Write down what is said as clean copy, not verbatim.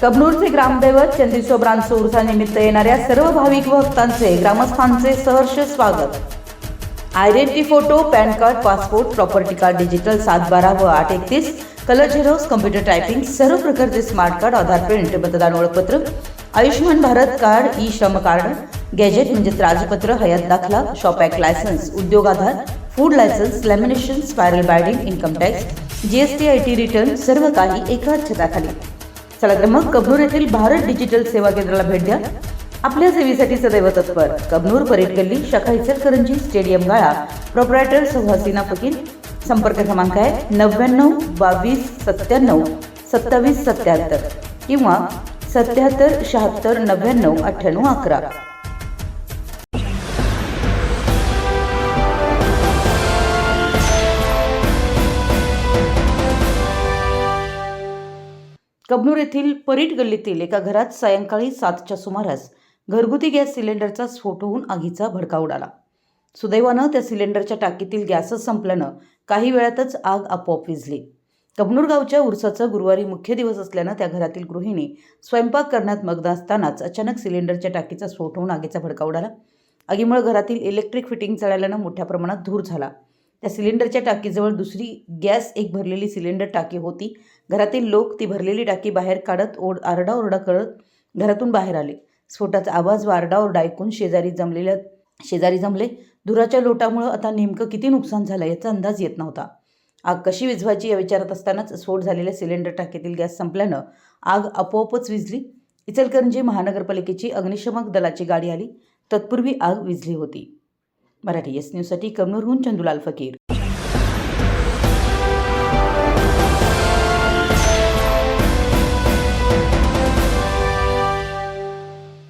कबनूरचे ग्रामदैवत चंदीसोबरांचं उर्सानिमित्त येणाऱ्या सर्व भाविक व भक्तांचे ग्रामस्थांचे सहर्ष स्वागत। Identity photo, pan card, passport, property card, digital 712 व 831, कलर झेरॉक्स, कम्प्युटर टायपिंग, सर्व प्रकारचे स्मार्ट कार्ड, आधार प्रिंट, मतदान ओळखपत्र, Ayushman Bharat card, e Shram card, gazette म्हणजे राजपत्र, हयात दाखला, shop act licence, Udyog Aadhaar, food licence, lamination, spiral binding, income tax, GST, IT return, सर्व काही एकाच छताखाली। चला तर मग कबनूर येथील भारत डिजिटल सेवा केंद्राला भेट द्या। आपल्या सेवेसाठी सदैव तत्पर। कबनूर परेड गल्ली, शाखा इचलकरंजी, स्टेडियम गाळा, प्रोप्रायटर हसीना फकीर। संपर्क क्रमांक आहे 99 22 97 27 77 किंवा 77 76 99 98 11। कबनूर येथील परीट गल्लीतील एका घरात सायंकाळी 7च्या सुमारास घरगुती गॅस सिलेंडरचा स्फोट होऊन आगीचा भडका उडाला। सुदैवानं त्या सिलेंडरच्या टाकीतील गॅसच संपल्यानं काही वेळातच आग आपोआप विझली। कबनूर गावच्या उरसाचा गुरुवारी मुख्य दिवस असल्यानं त्या घरातील गृहिणी स्वयंपाक करण्यात मग्न असतानाच अचानक सिलेंडरच्या टाकीचा स्फोट होऊन आगीचा भडका उडाला। आगीमुळे घरातील इलेक्ट्रिक फिटिंग जळाल्यानं मोठ्या प्रमाणात धूर झाला। त्या सिलेंडरच्या टाकीजवळ दुसरी गॅस एक भरलेली सिलेंडर टाकी होती। घरातील लोक ती भरलेली टाकी बाहेर काढत आरडाओरडा करत घरातून बाहेर आले। स्फोटाचा आवाज व आरडाओरडा ऐकून शेजारी जमले। धुराच्या लोटामुळे आता नेमकं किती नुकसान झालं याचा अंदाज येत नव्हता। आग कशी विझवायची या विचारात असतानाच स्फोट झालेल्या सिलेंडर टाकीतील गॅस संपल्यानं आग आपोआपच विझली। इचलकरंजी महानगरपालिकेची अग्निशमक दलाची गाडी आली, तत्पूर्वी आग विझली होती। मराठी एस न्यूजसाठी कबनूरहून चंदूलाल फकीर।